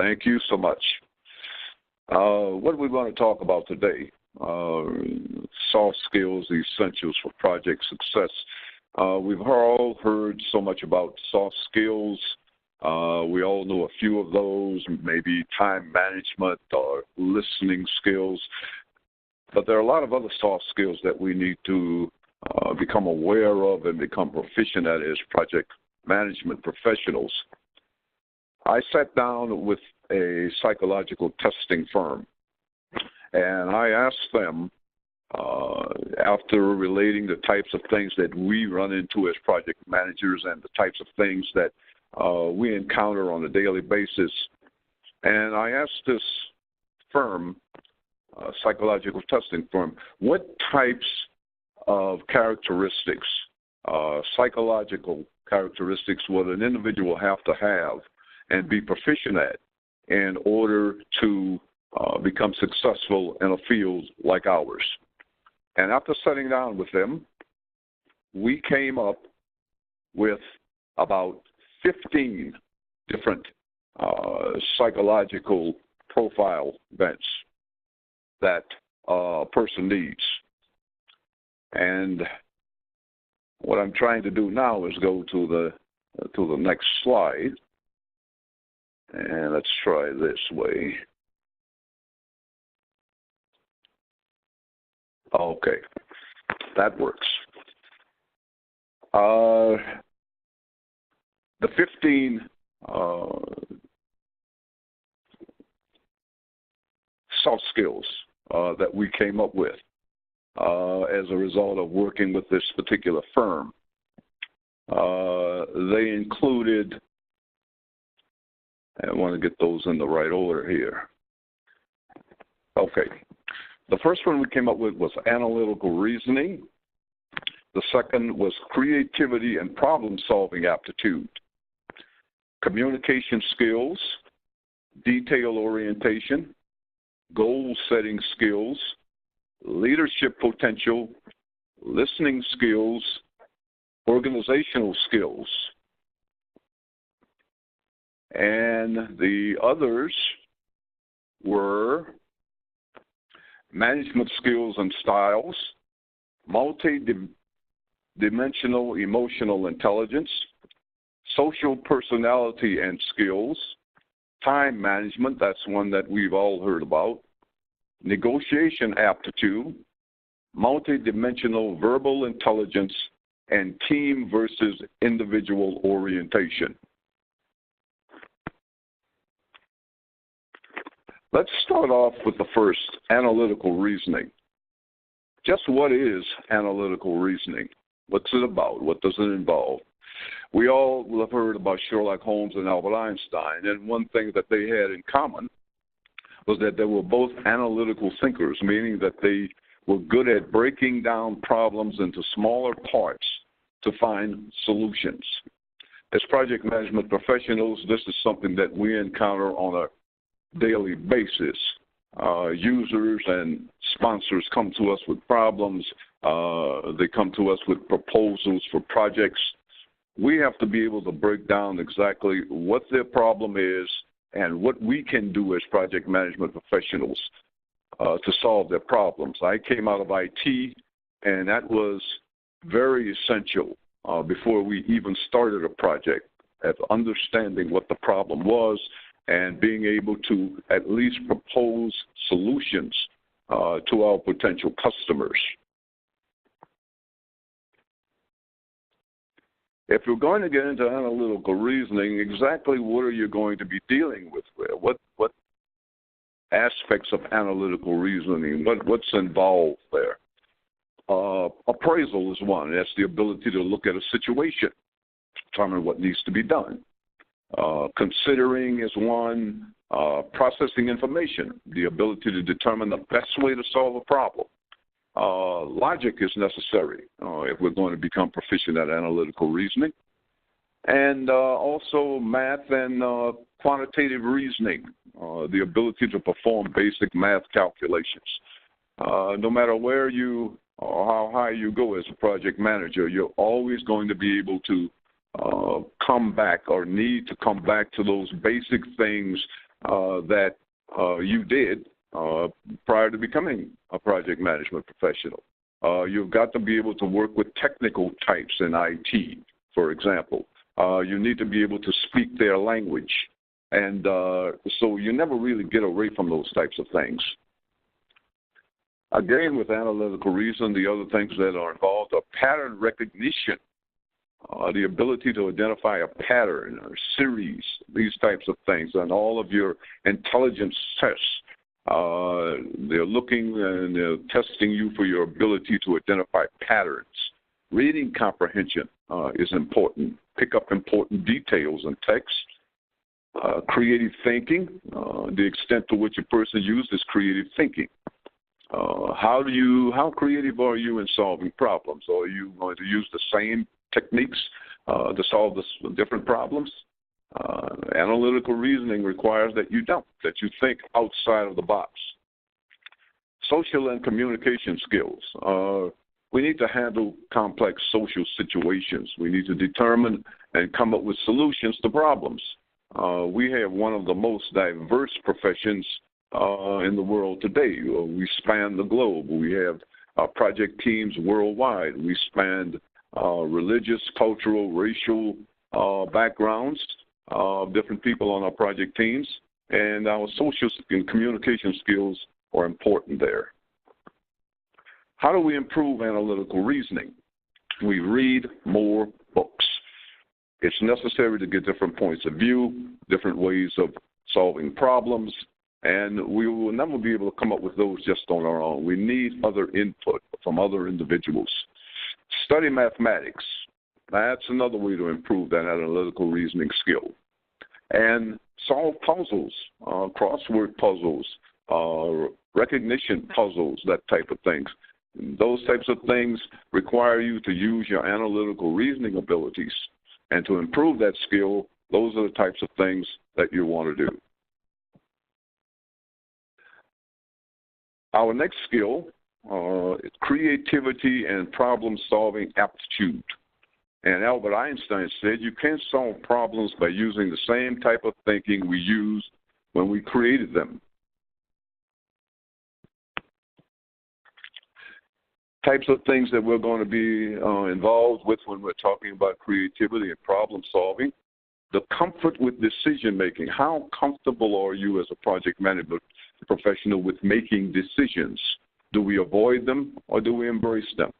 Thank you so much. What are we going to talk about today? Soft skills, essentials for project success. We've all heard so much about soft skills. We all know a few of those, maybe time management or listening skills. But there are a lot of other soft skills that we need to become aware of and become proficient at as project management professionals. I sat down with a psychological testing firm, and I asked them, after relating the types of things that we run into as project managers and the types of things that we encounter on a daily basis, and I asked this firm, psychological testing firm, what types of characteristics, psychological characteristics, would an individual have to have and be proficient at in order to become successful in a field like ours. And after sitting down with them, we came up with about 15 different psychological profile events that a person needs. And what I'm trying to do now is go to the next slide. And let's try this way. Okay, that works. The 15 soft skills that we came up with as a result of working with this particular firm, they included, I want to get those in the right order here. Okay. The first one we came up with was analytical reasoning. The second was creativity and problem-solving aptitude. Communication skills, detail orientation, goal-setting skills, leadership potential, listening skills, organizational skills. And the others were management skills and styles, multi-dimensional emotional intelligence, social personality and skills, time management, that's one that we've all heard about, negotiation aptitude, multi-dimensional verbal intelligence, and team versus individual orientation. Let's start off with the first, analytical reasoning. Just what is analytical reasoning? What's it about? What does it involve? We all have heard about Sherlock Holmes and Albert Einstein, and one thing that they had in common was that they were both analytical thinkers, meaning that they were good at breaking down problems into smaller parts to find solutions. As project management professionals, this is something that we encounter on a daily basis. Users and sponsors come to us with problems. They come to us with proposals for projects. We have to be able to break down exactly what their problem is and what we can do as project management professionals to solve their problems. I came out of IT, and that was very essential before we even started a project, at understanding what the problem was and being able to at least propose solutions to our potential customers. If you're going to get into analytical reasoning, exactly what are you going to be dealing with? What aspects of analytical reasoning? What's involved there? Appraisal is one. That's the ability to look at a situation, determine what needs to be done. Considering is one. Processing information, the ability to determine the best way to solve a problem. Logic is necessary if we're going to become proficient at analytical reasoning. And also math and quantitative reasoning, the ability to perform basic math calculations. No matter where you or how high you go as a project manager, you're always going to be able to come back or need to come back to those basic things that you did prior to becoming a project management professional. You've got to be able to work with technical types in IT, for example. You need to be able to speak their language. And so you never really get away from those types of things. Again, with analytical reason, the other things that are involved are pattern recognition, the ability to identify a pattern or series, these types of things, and all of your intelligence tests. They're looking and they're testing you for your ability to identify patterns. Reading comprehension is important. Pick up important details in text. Creative thinking, the extent to which a person uses creative thinking. How creative are you in solving problems? Are you going to use the same techniques to solve the different problems? Analytical reasoning requires that you don't, that you think outside of the box. Social and communication skills. We need to handle complex social situations. We need to determine and come up with solutions to problems. We have one of the most diverse professions in the world today. We span the globe. We have project teams worldwide. We span religious, cultural, racial backgrounds of different people on our project teams, and our social and communication skills are important there. How do we improve analytical reasoning? We read more books. It's necessary to get different points of view, different ways of solving problems, and we will never be able to come up with those just on our own. We need other input from other individuals. Study mathematics. That's another way to improve that analytical reasoning skill. And solve puzzles, crossword puzzles, recognition puzzles, that type of things. Those types of things require you to use your analytical reasoning abilities. And to improve that skill, those are the types of things that you want to do. Our next skill is creativity and problem-solving aptitude. And Albert Einstein said you can't solve problems by using the same type of thinking we used when we created them. Types of things that we're going to be involved with when we're talking about creativity and problem solving. The comfort with decision making. How comfortable are you as a project management professional with making decisions? Do we avoid them or do we embrace them?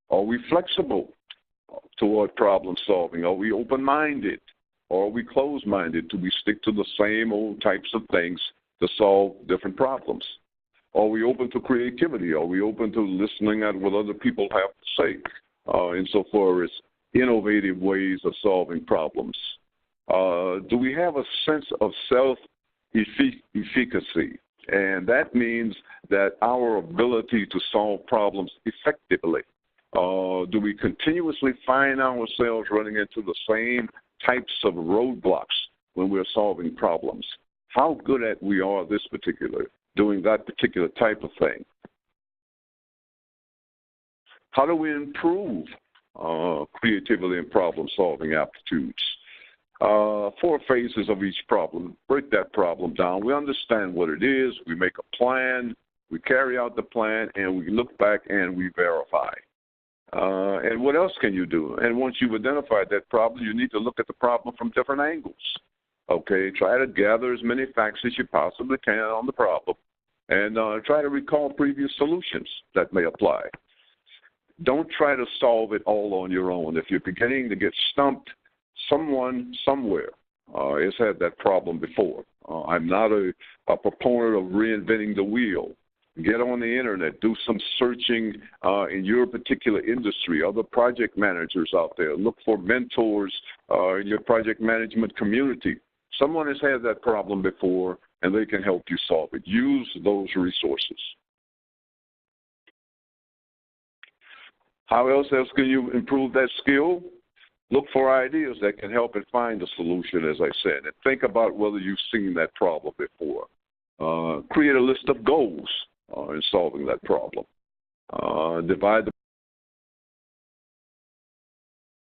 Are we flexible toward problem solving? Are we open-minded or are we closed-minded? Do we stick to the same old types of things to solve different problems? Are we open to creativity? Are we open to listening at what other people have to say insofar as innovative ways of solving problems? Do we have a sense of self-efficacy? And that means that our ability to solve problems effectively. Do we continuously find ourselves running into the same types of roadblocks when we're solving problems? How good at we are doing that particular type of thing? How do we improve creativity and problem-solving aptitudes? 4 phases of each problem. Break that problem down. We understand what it is. We make a plan. We carry out the plan, and we look back and we verify. And what else can you do? And once you've identified that problem, you need to look at the problem from different angles. Okay, try to gather as many facts as you possibly can on the problem and try to recall previous solutions that may apply. Don't try to solve it all on your own. If you're beginning to get stumped, someone somewhere has had that problem before. I'm not a proponent of reinventing the wheel. Get on the internet, do some searching in your particular industry, other project managers out there. Look for mentors in your project management community. Someone has had that problem before, and they can help you solve it. Use those resources. How else can you improve that skill? Look for ideas that can help and find a solution, as I said, and think about whether you've seen that problem before. Create a list of goals in solving that problem. Divide the